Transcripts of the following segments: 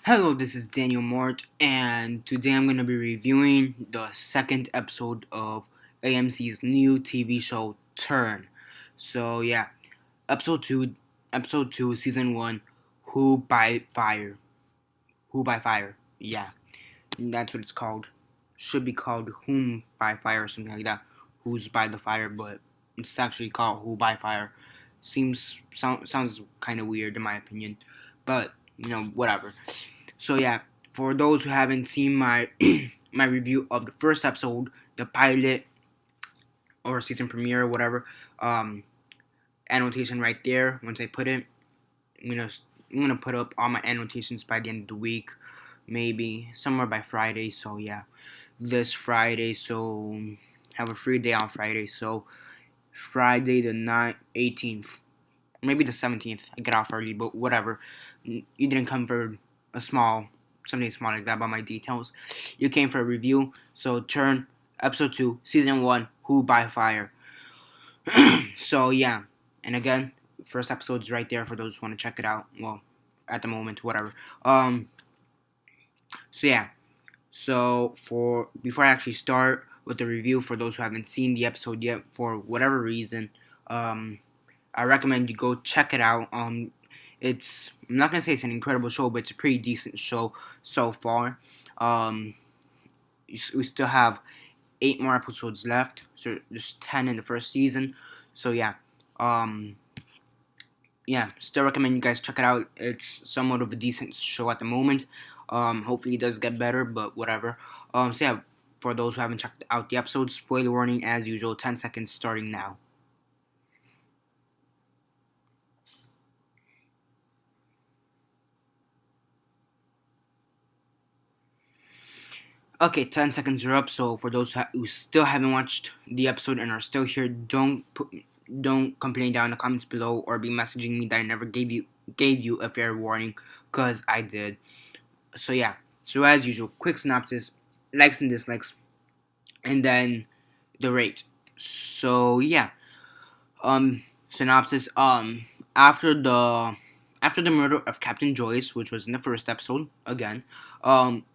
Hello, this is Daniel Mart, and today I'm going to be reviewing the second episode of AMC's new TV show Turn. So yeah, episode two, episode two, season one, Who by Fire, Who by Fire. Yeah, that's what it's called. Should be called Whom by Fire or something like that. Who's by the fire, but it's actually called Who by Fire. Sounds kind of weird in my opinion, but whatever. So yeah, for those who haven't seen my my review of the first episode, the pilot or season premiere or whatever, um, annotation right there. Once I put it, I'm gonna I'm gonna put up all my annotations by the end of the week, maybe somewhere by Friday. So yeah, this Friday. So have a free day on Friday. So Friday the 18th, maybe the 17th. I get off early, but whatever. You didn't come for a something small like that about my details. You came for a review. So turn episode 2, season 1, Who by Fire. So yeah, and again, first episode's right there for those who want to check it out. Well, at the moment, whatever. Um. So yeah. So for before I actually start with the review, for those who haven't seen the episode yet, for whatever reason, um, I recommend you go check it out. I'm not gonna say it's an incredible show, but it's a pretty decent show so far. Um, we still have 8 more episodes left, so there's 10 in the first season. So um, still recommend you guys check it out. It's somewhat of a decent show at the moment. Hopefully it does get better, but whatever. So yeah, for those who haven't checked out the episode, spoiler warning as usual. 10 seconds starting now. Okay, 10 seconds are up. So for those who still haven't watched the episode and are still here, don't complain down in the comments below or be messaging me that I never gave you a fair warning, cause I did. So yeah. So as usual, quick synopsis, likes and dislikes, and then the rate. So yeah. Synopsis. After the murder of Captain Joyce, which was in the first episode, again, um,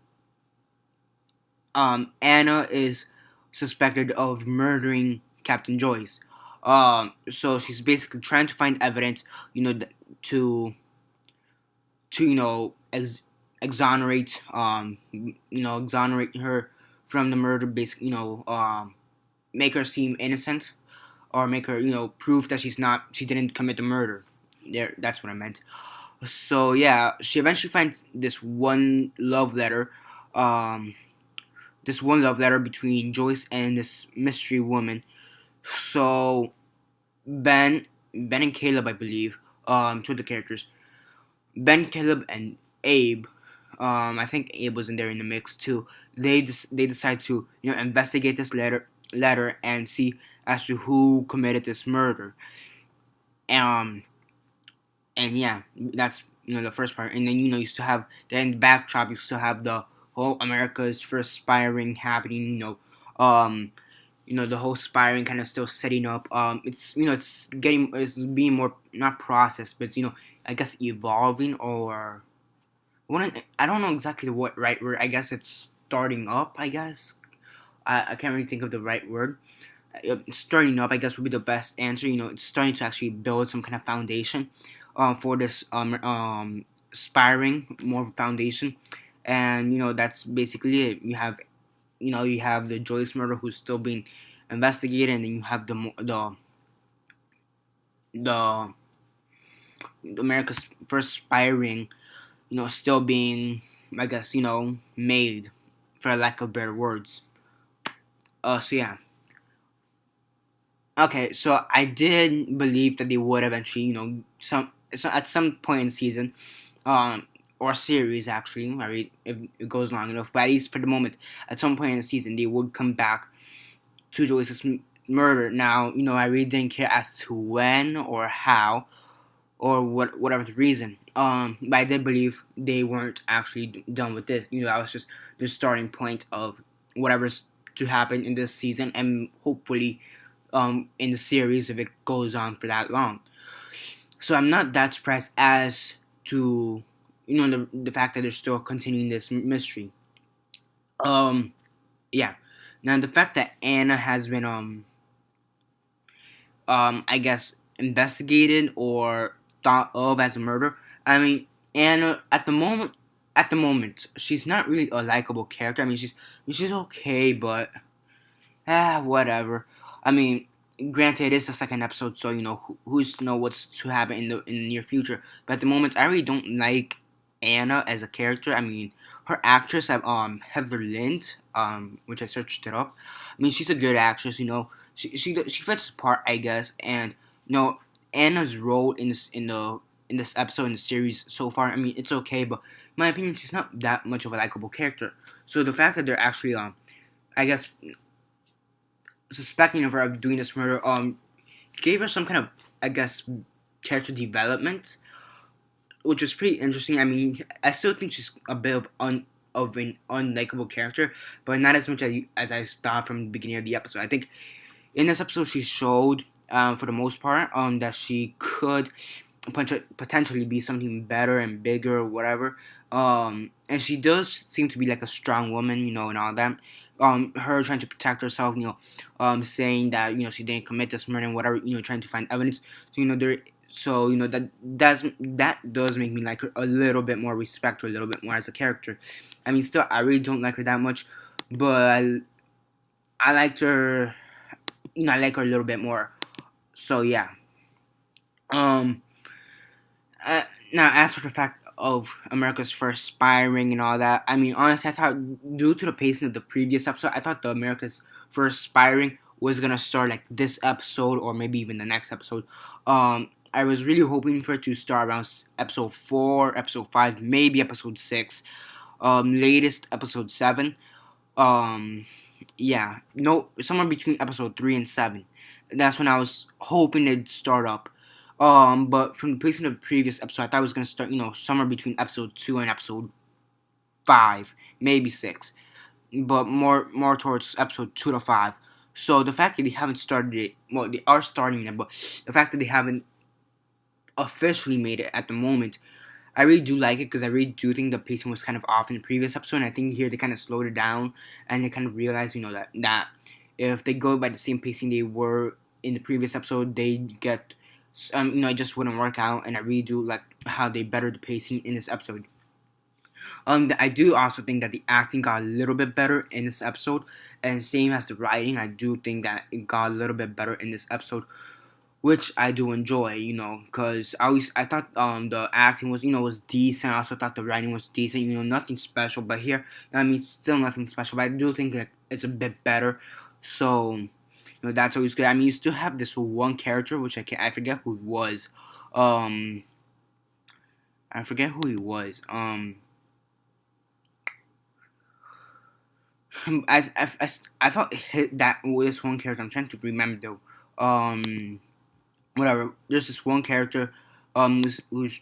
Anna is suspected of murdering Captain Joyce. So she's basically trying to find evidence, to exonerate, exonerate her from the murder. Basically, make her seem innocent, or make her, prove that she didn't commit the murder. That's what I meant. So yeah, she eventually finds um, this one love letter between Joyce and this mystery woman. So Ben and Caleb, I believe, two of the characters, Ben, Caleb, and Abe. I think Abe was in there in the mix too. They decide to investigate this letter and see as to who committed this murder. Um, and yeah, that's the first part. And then you still have then the backdrop. You still have the whole America's first spiring happening. Um, the whole spiring kind of still setting up. It's being more not processed, but I guess evolving, or I don't know exactly what right word. I guess it's starting up. I guess I can't really think of the right word. Starting up, I guess, would be the best answer. It's starting to actually build some kind of foundation, for this spiring more of a foundation, and that's basically it. You have the Joyce murder who's still being investigated, and then you have the America's first spiring, still being, I guess, made, for lack of better words. So yeah. Okay, so I did believe that they would eventually, at some point in the season, or series actually, I mean, if it goes long enough, but at least for the moment, at some point in the season, they would come back to Joyce's murder. Now, I really didn't care as to when or how, or whatever the reason. But I did believe they weren't actually done with this. That was just the starting point of whatever's to happen in this season, and hopefully, in the series if it goes on for that long. So I'm not that surprised as to the fact that they're still continuing this mystery. Um, yeah. Now the fact that Anna has been I guess investigated or thought of as a murder. I mean, Anna at the moment she's not really a likable character. I mean, she's okay, but whatever. I mean, granted, it is the second episode, so who's to know what's to happen in the near future. But at the moment, I really don't like Anna as a character. I mean, her actress Heather Lind, which I searched it up. I mean, she's a good actress. She fits the part, I guess. And Anna's role in this episode in the series so far, I mean, it's okay, but in my opinion, she's not that much of a likable character. So the fact that they're actually I guess suspecting of her of doing this murder gave her some kind of, I guess, character development, which is pretty interesting. I mean, I still think she's a bit of an unlikable character, but not as much as I thought from the beginning of the episode. I think in this episode she showed, for the most part, that she could potentially be something better and bigger or whatever. And she does seem to be like a strong woman, and all that. Her trying to protect herself, saying that she didn't commit this murder and whatever, trying to find evidence. So that does make me like her a little bit more, respect her a little bit more as a character. I mean, still I really don't like her that much, but I liked her. I like her a little bit more. So yeah. Um. Now, as for the fact of America's first spy ring and all that, I mean, honestly, I thought due to the pacing of the previous episode, I thought the America's first spy ring was gonna start like this episode or maybe even the next episode. I was really hoping for it to start around episode 4, episode 5, maybe episode 6, latest episode 7. Um, yeah, no, somewhere between episode 3 and 7. That's when I was hoping it'd start up. But from the pacing of the previous episode, I thought it was gonna start, somewhere between episode 2 and episode 5, maybe 6, but more towards episode 2 to 5. So the fact that they haven't started it, well, they are starting it, but the fact that they haven't officially made it at the moment, I really do like it because I really do think the pacing was kind of off in the previous episode, and I think here they kind of slowed it down and they kind of realized, that if they go by the same pacing they were in the previous episode, they get, it just wouldn't work out, and I really do like how they bettered the pacing in this episode. I do also think that the acting got a little bit better in this episode, and same as the writing, I do think that it got a little bit better in this episode, which I do enjoy, because I thought the acting was decent. I also thought the writing was decent, nothing special. But here, I mean, still nothing special. But I do think that it's a bit better. So, that's always good. I mean, you still have this one character, which I forget who it was. I forget who he was. I felt hit that with this one character. I'm trying to remember though. Whatever. There's this one character, who's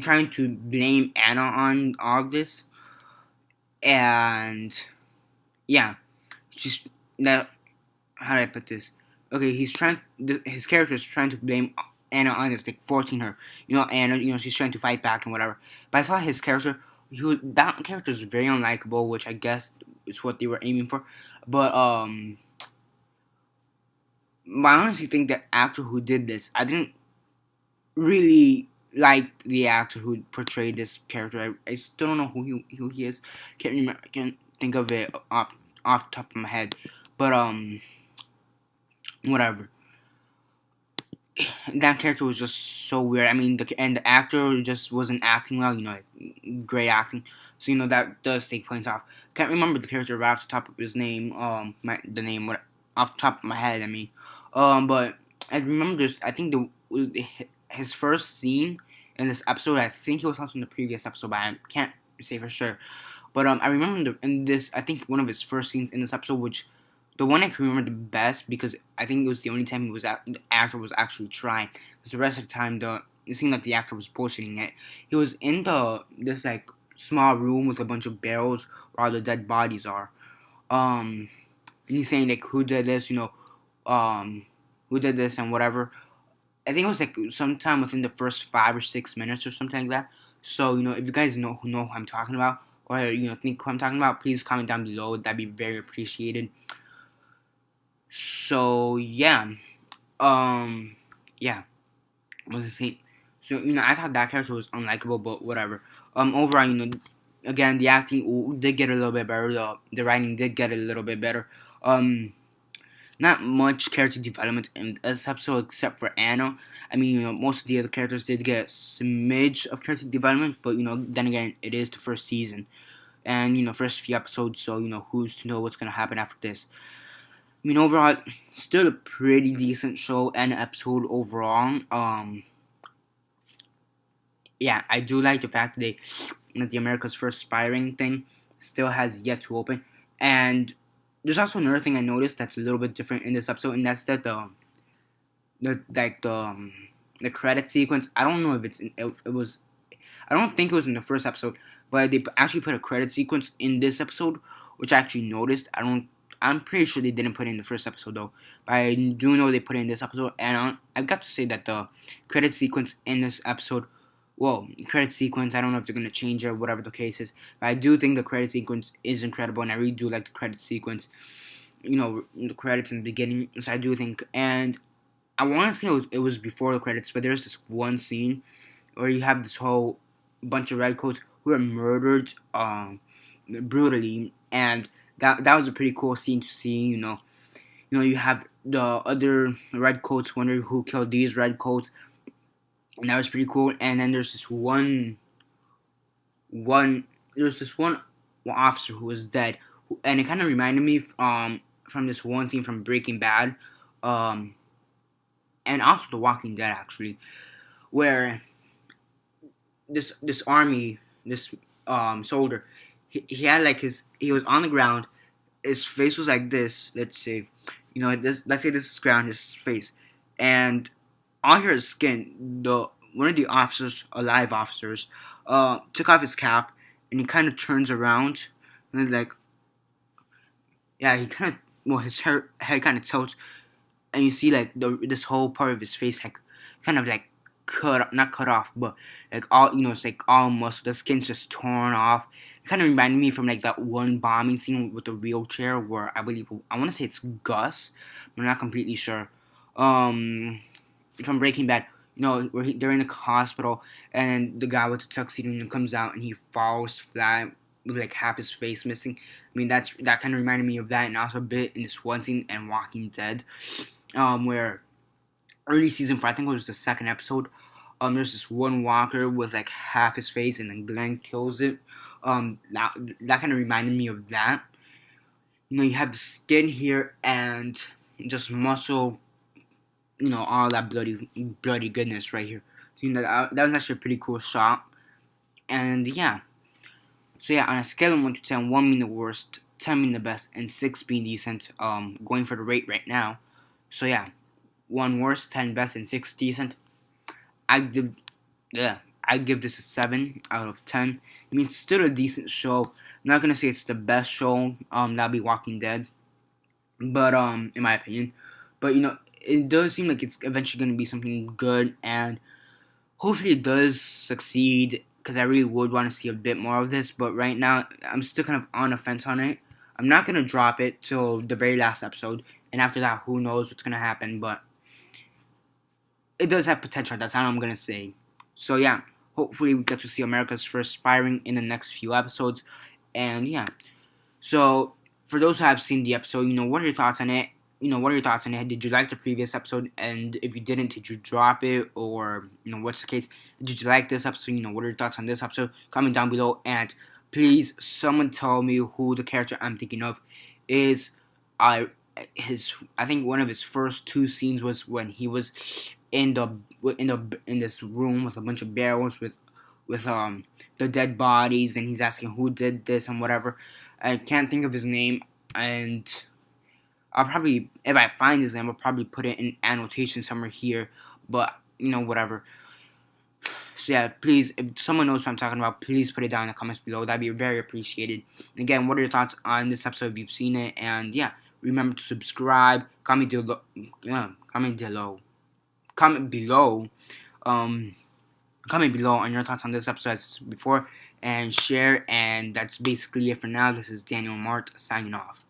trying to blame Anna on all of this, and yeah, just that. How do I put this? Okay, his character is trying to blame Anna on this, like forcing her. Anna, she's trying to fight back and whatever. But I thought his character, that character is very unlikable, which I guess is what they were aiming for. But I honestly think the actor who did this, I didn't really like the actor who portrayed this character. I still don't know who he is. Can't remember. Can't think of it off the top of my head. But whatever. That character was just so weird. I mean, the actor just wasn't acting well. Great acting. So that does take points off. Can't remember the character right off the top of his name. The name off the top of my head. I mean, but I remember this. I think his first scene in this episode. I think it was also in the previous episode, but I can't say for sure. But I remember in this. I think one of his first scenes in this episode, which the one I can remember the best because I think it was the only time the actor was actually trying. Because the rest of the time, it seemed like the actor was bullshitting it. He was in this like small room with a bunch of barrels where all the dead bodies are. And he's saying like who did this, who did this and whatever. I think it was like sometime within the first 5 or 6 minutes or something like that. So if you guys know who I'm talking about, or think who I'm talking about, please comment down below. That'd be very appreciated. So um, yeah, what was I saying? So I thought that character was unlikable, but whatever. Overall, again, the acting did get a little bit better. The writing did get a little bit better. Not much character development in this episode except for Anna. I mean, most of the other characters did get a smidge of character development, but then again, it is the first season and first few episodes, so who's to know what's gonna happen after this. I mean, overall, still a pretty decent show and episode overall. Yeah, I do like the fact that the America's First Spying thing still has yet to open, and there's also another thing I noticed that's a little bit different in this episode, and that's that the credit sequence. I don't know if it was. I don't think it was in the first episode, but they actually put a credit sequence in this episode, which I actually noticed. I'm pretty sure they didn't put it in the first episode though, but I do know they put it in this episode, and I've got to say that the credit sequence in this episode, well, credit sequence, I don't know if they're gonna change it or whatever the case is, but I do think the credit sequence is incredible, and I really do like the credit sequence. The credits in the beginning, so I do think, and I want to say it was before the credits, but there's this one scene where you have this whole bunch of redcoats who are murdered brutally, and that was a pretty cool scene to see. You have the other redcoats wondering who killed these redcoats, and that was pretty cool. And then there's this one officer who was dead, and it kind of reminded me from this one scene from Breaking Bad, and also The Walking Dead actually, where this army, this soldier, he had like he was on the ground, his face was like this. Let's say, let's say this is ground, his face, and on his skin, the one of the officers, alive officers, took off his cap, and he kind of turns around, and it's like, yeah, he kind of, well, his head kind of tilts, and you see like this whole part of his face like kind of like not cut off, but like all it's like all muscle. The skin's just torn off. It kind of reminded me from like that one bombing scene with the wheelchair where I want to say it's Gus, but I'm not completely sure. From Breaking Bad, where they're in the hospital, and the guy with the tuxedo comes out and he falls flat with like half his face missing. I mean, that kind of reminded me of that, and also a bit in this one scene in Walking Dead, where early season 4, I think it was the second episode. There's this one walker with like half his face, and then Glenn kills it. That kind of reminded me of that. You have the skin here and just muscle. All that bloody goodness right here. So, that was actually a pretty cool shot. And yeah. So yeah, on a scale of 1 to 10, 1 being the worst, 10 being the best, and 6 being decent. Going for the rate right now. So yeah, 1 worst, 10 best, and 6 decent. I give this a 7 out of 10. I mean, it's still a decent show. I'm not gonna say it's the best show. That'll be Walking Dead, but in my opinion, but it does seem like it's eventually gonna be something good, and hopefully it does succeed. Because I really would want to see a bit more of this, but right now I'm still kind of on the fence on it. I'm not gonna drop it till the very last episode, and after that, who knows what's gonna happen, but it does have potential. That's all I'm gonna say. So yeah, hopefully we get to see America's First Spying in the next few episodes, and yeah. So for those who have seen the episode, what are your thoughts on it? What are your thoughts on it? Did you like the previous episode? And if you didn't, did you drop it? Or what's the case? Did you like this episode? What are your thoughts on this episode? Comment down below, and please, someone tell me who the character I'm thinking of is. I think one of his first 2 scenes was when he was in this room with a bunch of barrels with the dead bodies, and he's asking who did this and whatever. I can't think of his name, and I'll probably, if I find his name, I'll probably put it in annotation somewhere here, but whatever. So yeah, please, if someone knows what I'm talking about, please put it down in the comments below. That'd be very appreciated. Again, what are your thoughts on this episode if you've seen it? And yeah, remember to subscribe, comment below, comment below on your thoughts on this episode as before, and share. And that's basically it for now. This is Daniel Mart signing off.